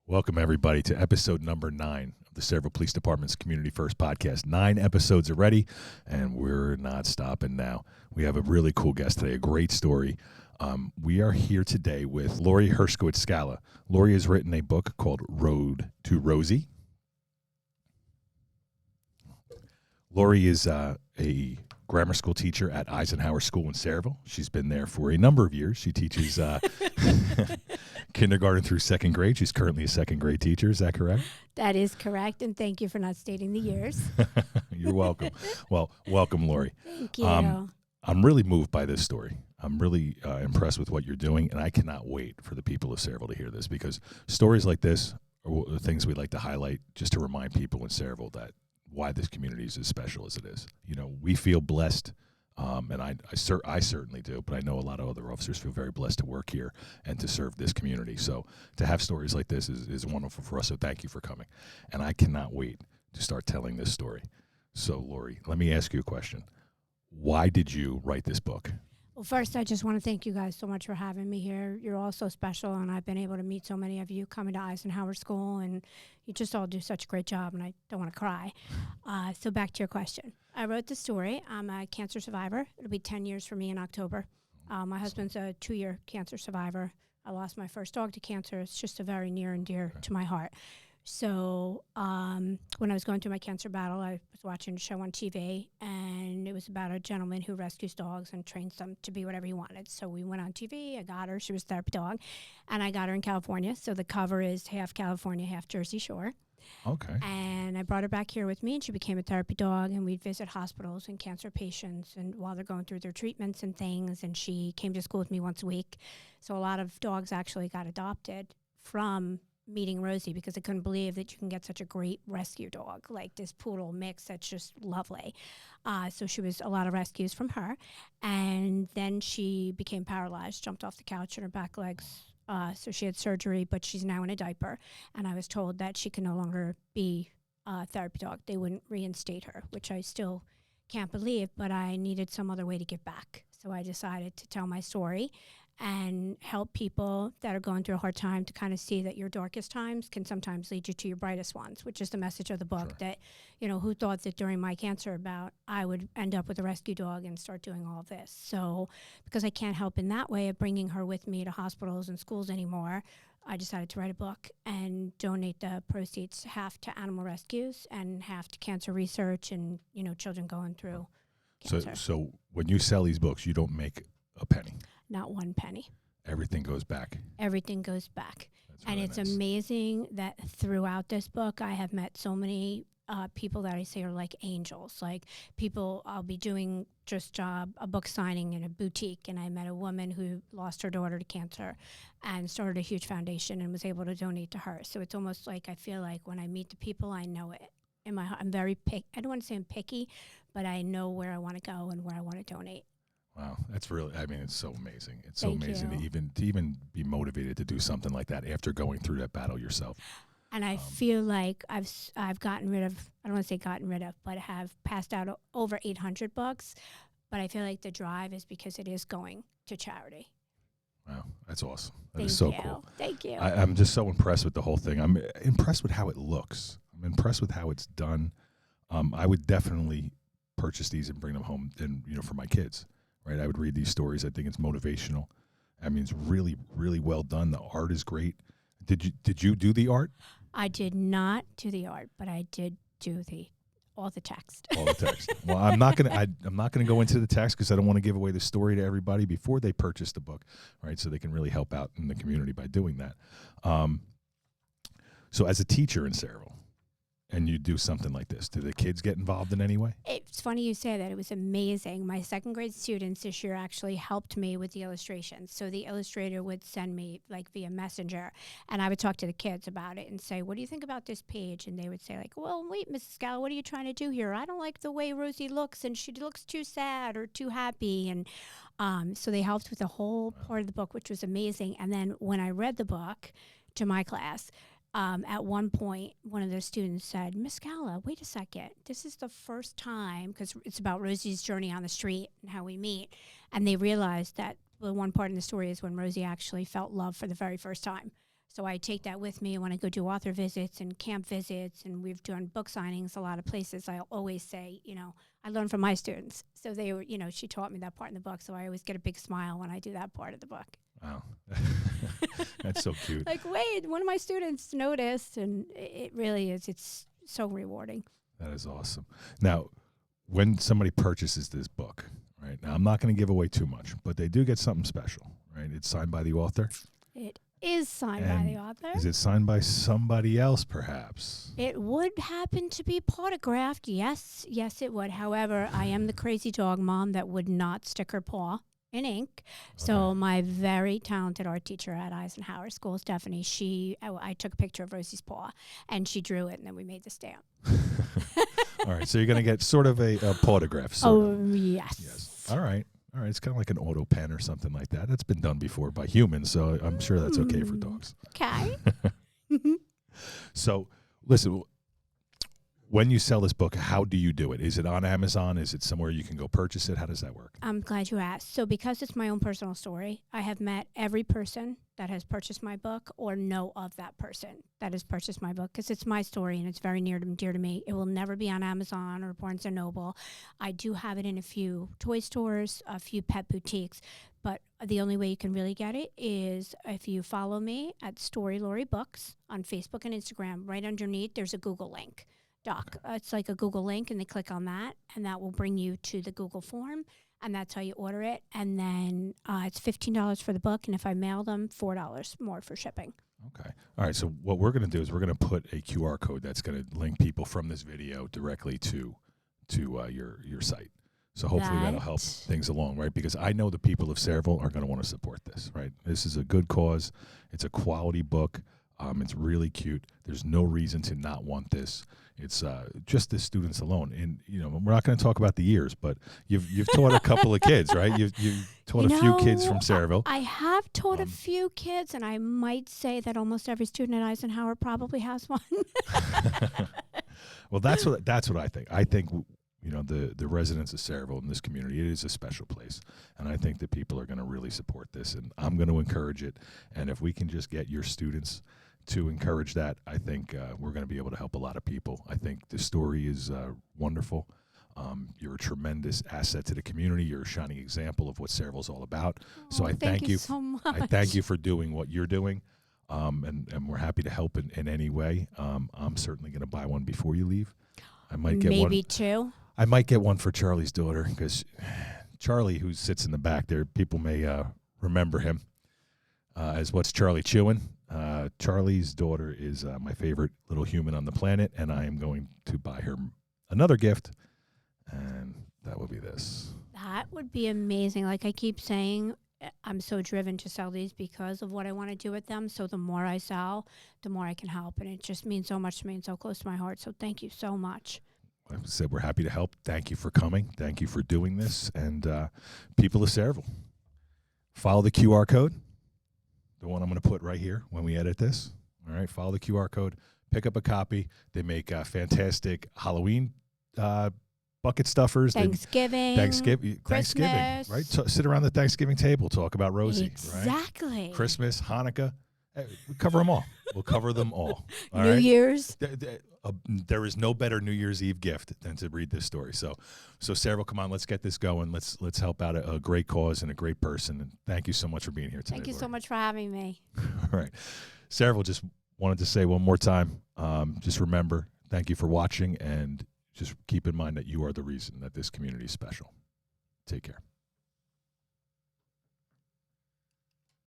Welcome, everybody, to episode number 9 of the Sayreville Police Department's Community First podcast. 9 episodes already, and we're not stopping now. We have a really cool guest today, a great story. We are here today with Lori Hershkowitz Skala. Lori has written a book called Road to Rosie. Lori is a grammar school teacher at Eisenhower School in Sayreville. She's been there for a number of years. She teaches kindergarten through second grade. She's currently a second grade teacher. Is that correct? That is correct, and thank you for not stating the years. You're welcome. Well, welcome, Lori. Thank you. I'm really moved by this story. I'm really impressed with what you're doing, and I cannot wait for the people of Sayreville to hear this, because stories like this are the things we'd like to highlight just to remind people in Sayreville that why this community is as special as it is. You know, we feel blessed, and I certainly do, but I know a lot of other officers feel very blessed to work here and to serve this community. So to have stories like this is wonderful for us, so thank you for coming. And I cannot wait to start telling this story. So, Lori, let me ask you a question. Why did you write this book? Well, first, I just want to thank you guys so much for having me here. You're all so special, and I've been able to meet so many of you coming to Eisenhower School, and you just all do such a great job, and I don't want to cry. So back to your question. I wrote the story. I'm a cancer survivor. It'll be 10 years for me in October. My husband's a 2-year cancer survivor. I lost my first dog to cancer. It's just a very near and dear to my heart. So when I was going through my cancer battle, I was watching a show on TV, and it was about a gentleman who rescues dogs and trains them to be whatever he wanted. So we went on TV. I got her. She was a therapy dog, and I got her in California. So the cover is half California, half Jersey Shore. Okay. And I brought her back here with me, and she became a therapy dog, and we'd visit hospitals and cancer patients and while they're going through their treatments and things, and she came to school with me once a week. So a lot of dogs actually got adopted from meeting Rosie, because I couldn't believe that you can get such a great rescue dog, like this poodle mix that's just lovely. So she was a lot of rescues from her. And then she became paralyzed, jumped off the couch and her back legs. So she had surgery, but she's now in a diaper. And I was told that she can no longer be a therapy dog. They wouldn't reinstate her, which I still can't believe, but I needed some other way to give back. So I decided to tell my story and help people that are going through a hard time to kind of see that your darkest times can sometimes lead you to your brightest ones, which is the message of the book. Sure. That, you know, who thought that during my cancer bout I would end up with a rescue dog and start doing all of this. So because I can't help in that way of bringing her with me to hospitals and schools anymore, I decided to write a book and donate the proceeds, half to animal rescues and half to cancer research and, you know, children going through cancer. So when you sell these books, you don't make a penny? Not one penny. Everything goes back. Everything goes back. That's and really it's nice. Amazing that throughout this book, I have met so many people that I say are like angels. Like people, I'll be doing just a book signing in a boutique, and I met a woman who lost her daughter to cancer and started a huge foundation and was able to donate to her. So it's almost like I feel like when I meet the people, I know it. In my heart, I'm very picky. I don't want to say I'm picky, but I know where I want to go and where I want to donate. Wow, that's really, I mean, it's so amazing. It's so Thank amazing you. to even be motivated to do something like that after going through that battle yourself. And I feel like I've gotten rid of, I don't want to say gotten rid of, but have passed out over 800 books. But I feel like the drive is because it is going to charity. Wow, that's awesome. That Thank is so you. cool. Thank you. I'm just so impressed with the whole thing. I'm impressed with how it looks. I'm impressed with how it's done. I would definitely purchase these and bring them home, and for my kids. Right, I would read these stories. I think it's motivational. I mean, it's really, really well done. The art is great. Did you do the art? I did not do the art, but I did do all the text. All the text. Well, I'm not gonna go into the text because I don't want to give away the story to everybody before they purchase the book, right? So they can really help out in the community by doing that. So as a teacher in Sayreville, and you do something like this, do the kids get involved in any way? It's funny you say that. It was amazing. My second grade students this year actually helped me with the illustrations. So the illustrator would send me like via messenger, and I would talk to the kids about it and say, what do you think about this page? And they would say like, well, wait, Mrs. Skala, what are you trying to do here? I don't like the way Rosie looks, and she looks too sad or too happy. And so they helped with the whole part of the book, which was amazing. And then when I read the book to my class, at one point, one of the students said, Miss Skala, wait a second. This is the first time, because it's about Rosie's journey on the street and how we meet. And they realized that the one part in the story is when Rosie actually felt love for the very first time. So I take that with me when I go do author visits and camp visits, and we've done book signings a lot of places. I always say, I learn from my students. So they were, she taught me that part in the book. So I always get a big smile when I do that part of the book. Wow. That's so cute. Like, wait, one of my students noticed, and it really is. It's so rewarding. That is awesome. Now, when somebody purchases this book, right, now I'm not going to give away too much, but they do get something special, right? It's signed by the author. It is signed by the author. Is it signed by somebody else, perhaps? It would happen to be autographed. Yes, it would. However, I am the crazy dog mom that would not stick her paw in ink. So my very talented art teacher at Eisenhower School, Stephanie, I took a picture of Rosie's paw, and she drew it, and then we made the stamp. All right, so you're going to get sort of a autograph. Yes. All right. It's kind of like an auto pen or something like that. That's been done before by humans, so I'm sure that's okay for dogs. Okay. So, listen, when you sell this book, how do you do it? Is it on Amazon? Is it somewhere you can go purchase it? How does that work? I'm glad you asked. So because it's my own personal story, I have met every person that has purchased my book or know of that person that has purchased my book, because it's my story and it's very near and dear to me. It will never be on Amazon or Barnes & Noble. I do have it in a few toy stores, a few pet boutiques, but the only way you can really get it is if you follow me at Story Lori Books on Facebook and Instagram. Right underneath, there's a Google link. It's like a Google link, and they click on that, and that will bring you to the Google form, and that's how you order it. And then it's $15 for the book, and if I mail them, $4 more for shipping. Okay. All right. So what we're going to do is we're going to put a QR code that's going to link people from this video directly to your site. So hopefully that'll help things along, right? Because I know the people of Sayreville are going to want to support this, right? This is a good cause. It's a quality book. It's really cute. There's no reason to not want this. It's just the students alone, and we're not going to talk about the years, but you've taught a couple of kids, right? You've taught a few kids from Sayreville. I have taught a few kids, and I might say that almost every student at Eisenhower probably has one. Well, that's what I think. I think the residents of Sayreville in this community, it is a special place, and I think that people are going to really support this, and I'm going to encourage it. And if we can just get your students to encourage that, I think we're going to be able to help a lot of people. I think the story is wonderful. You're a tremendous asset to the community. You're a shining example of what Sayreville's all about. So I thank you so much. I thank you for doing what you're doing, and we're happy to help in any way. I'm certainly going to buy one before you leave. I might get maybe two. I might get one for Charlie's daughter, because Charlie, who sits in the back there, people may remember him as What's Charlie Chewing? Charlie's daughter is my favorite little human on the planet, and I am going to buy her another gift, and that will be this. That would be amazing. Like I keep saying, I'm so driven to sell these because of what I want to do with them. So the more I sell, the more I can help, and it just means so much to me and so close to my heart. So thank you so much. Like I said, we're happy to help. Thank you for coming. Thank you for doing this. And people of Sayreville, follow the QR code, the one I'm going to put right here when we edit this. All right, follow the QR code, pick up a copy. They make fantastic Halloween bucket stuffers. Thanksgiving, right? So sit around the Thanksgiving table, talk about Rosie. Exactly. Right? Christmas, Hanukkah. We cover them all. We'll cover them all. New Year's. There is no better New Year's Eve gift than to read this story. So Sayreville, come on, let's get this going. Let's help out a great cause and a great person. And thank you so much for being here today. Thank you Lori. so much for having me. All right. Sayreville, just wanted to say one more time, just remember, thank you for watching, and just keep in mind that you are the reason that this community is special. Take care.